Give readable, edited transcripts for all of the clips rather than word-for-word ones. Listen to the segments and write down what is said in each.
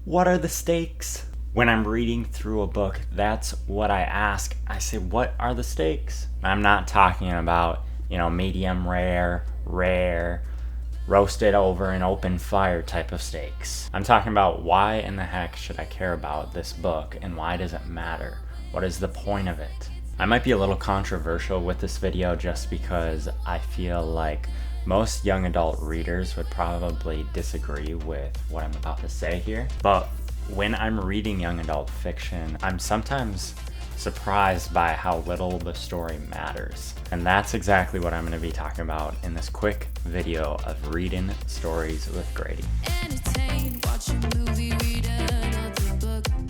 What are the stakes? When I'm reading through a book, that's what I ask. I say, what are the stakes? I'm not talking about, medium rare, roasted over an open fire type of steaks. I'm talking about why in the heck should I care about this book and why does it matter? What is the point of it? I might be a little controversial with this video just because I feel like most young adult readers would probably disagree with what I'm about to say here. But when I'm reading young adult fiction, I'm sometimes surprised by how little the story matters. And that's exactly what I'm going to be talking about in this quick video of Reading Stories with Grady.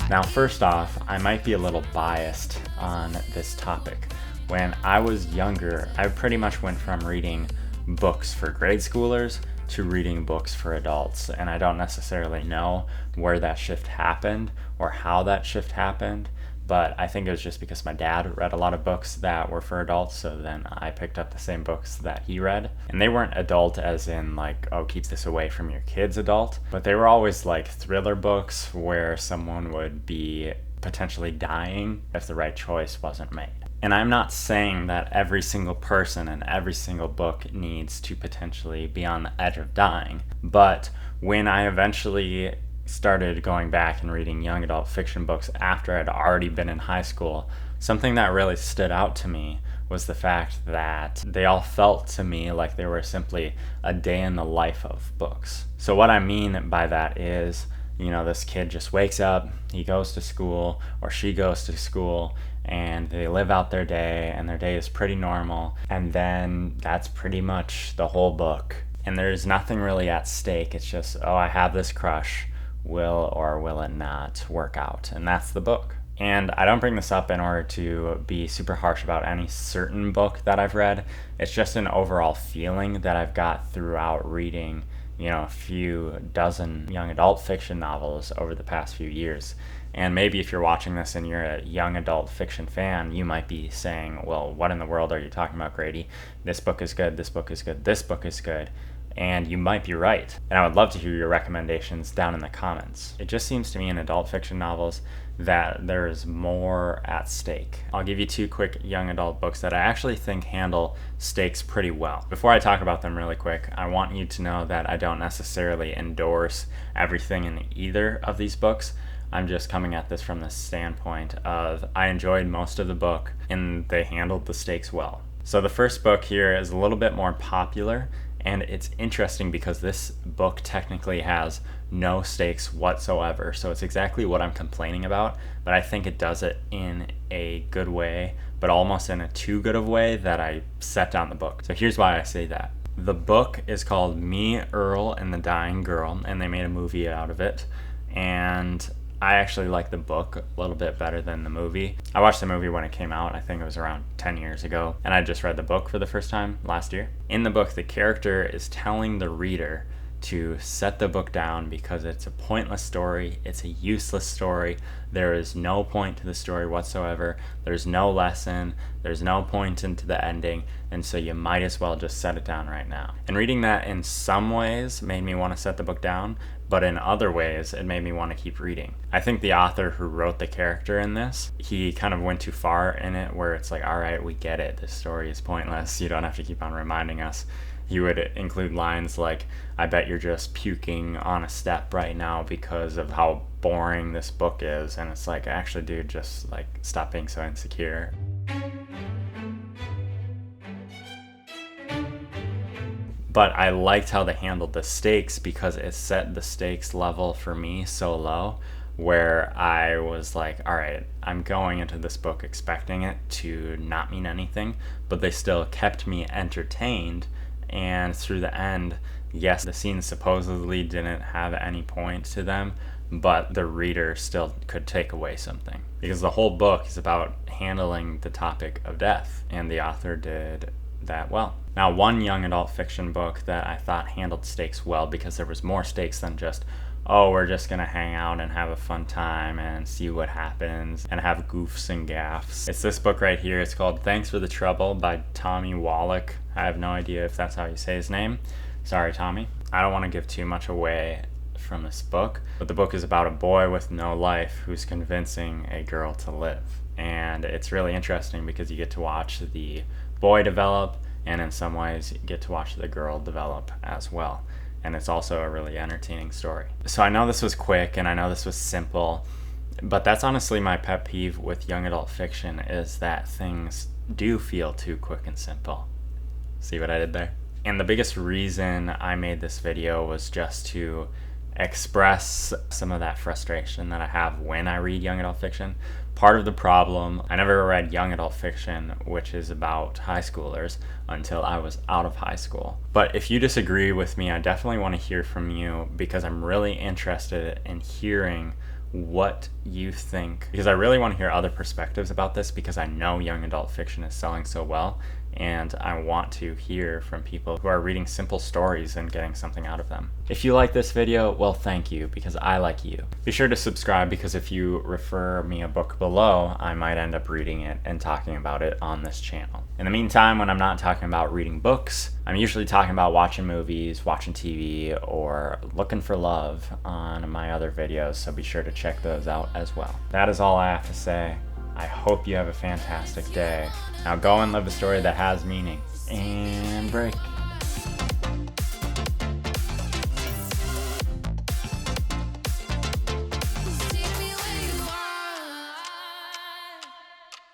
Now, first off, I might be a little biased on this topic. When I was younger, I pretty much went from reading books for grade schoolers to reading books for adults, and I don't necessarily know where that shift happened or how that shift happened, but I think it was just because my dad read a lot of books that were for adults, so then I picked up the same books that he read. And they weren't adult as in like, oh, keep this away from your kids adult, but they were always like thriller books where someone would be potentially dying if the right choice wasn't made. And I'm not saying that every single person and every single book needs to potentially be on the edge of dying, but when I eventually started going back and reading young adult fiction books after I'd already been in high school, something that really stood out to me was the fact that they all felt to me like they were simply a day in the life of books. So what I mean by that is, this kid just wakes up, he goes to school, or she goes to school, and they live out their day, and their day is pretty normal, and then that's pretty much the whole book. And there's nothing really at stake. It's just, oh, I have this crush, will or will it not work out? And that's the book. And I don't bring this up in order to be super harsh about any certain book that I've read. It's just an overall feeling that I've got throughout reading a few dozen young adult fiction novels over the past few years. And maybe if you're watching this and you're a young adult fiction fan, you might be saying, well, what in the world are you talking about, Grady? This book is good, this book is good, this book is good. And you might be right. And I would love to hear your recommendations down in the comments. It just seems to me in adult fiction novels that there is more at stake. I'll give you two quick young adult books that I actually think handle stakes pretty well. Before I talk about them really quick, I want you to know that I don't necessarily endorse everything in either of these books. I'm just coming at this from the standpoint of I enjoyed most of the book and they handled the stakes well. So the first book here is a little bit more popular, and it's interesting because this book technically has no stakes whatsoever. So it's exactly what I'm complaining about, but I think it does it in a good way, but almost in a too good of way that I set down the book. So here's why I say that. The book is called Me, Earl, and the Dying Girl, and they made a movie out of it. And I actually like the book a little bit better than the movie. I watched the movie when it came out. I think it was around 10 years ago. And I just read the book for the first time last year. In the book, the character is telling the reader to set the book down because it's a pointless story. It's a useless story. There is no point to the story whatsoever. There's no lesson. There's no point into the ending. And so you might as well just set it down right now. And reading that in some ways made me want to set the book down, but in other ways, it made me want to keep reading. I think the author who wrote the character in this, he kind of went too far in it where it's like, all right, we get it. This story is pointless. You don't have to keep on reminding us. He would include lines like, I bet you're just puking on a step right now because of how boring this book is. And it's like, actually, dude, just like stop being so insecure. But I liked how they handled the stakes because it set the stakes level for me so low where I was like, all right, I'm going into this book expecting it to not mean anything, but they still kept me entertained. And through the end, yes, the scenes supposedly didn't have any point to them, but the reader still could take away something. Because the whole book is about handling the topic of death, and the author did that well. Now, one young adult fiction book that I thought handled stakes well because there was more stakes than just, oh, we're just gonna hang out and have a fun time and see what happens and have goofs and gaffs. It's this book right here. It's called Thanks for the Trouble by Tommy Wallach. I have no idea if that's how you say his name. Sorry, Tommy. I don't want to give too much away from this book. But the book is about a boy with no life who's convincing a girl to live. And it's really interesting because you get to watch the boy develop, and in some ways you get to watch the girl develop as well. And it's also a really entertaining story. So I know this was quick and I know this was simple, but that's honestly my pet peeve with young adult fiction, is that things do feel too quick and simple. See what I did there? And the biggest reason I made this video was just to express some of that frustration that I have when I read young adult fiction. Part of the problem, I never read young adult fiction, which is about high schoolers, until I was out of high school. But if you disagree with me, I definitely want to hear from you, because I'm really interested in hearing what you think, because I really want to hear other perspectives about this, because I know young adult fiction is selling so well, and I want to hear from people who are reading simple stories and getting something out of them. If you like this video, well, thank you, because I like you. Be sure to subscribe, because if you refer me a book below, I might end up reading it and talking about it on this channel. In the meantime, when I'm not talking about reading books, I'm usually talking about watching movies, watching TV, or looking for love on my other videos, so be sure to check those out as well. That is all I have to say. I hope you have a fantastic day. Now go and live a story that has meaning. And break.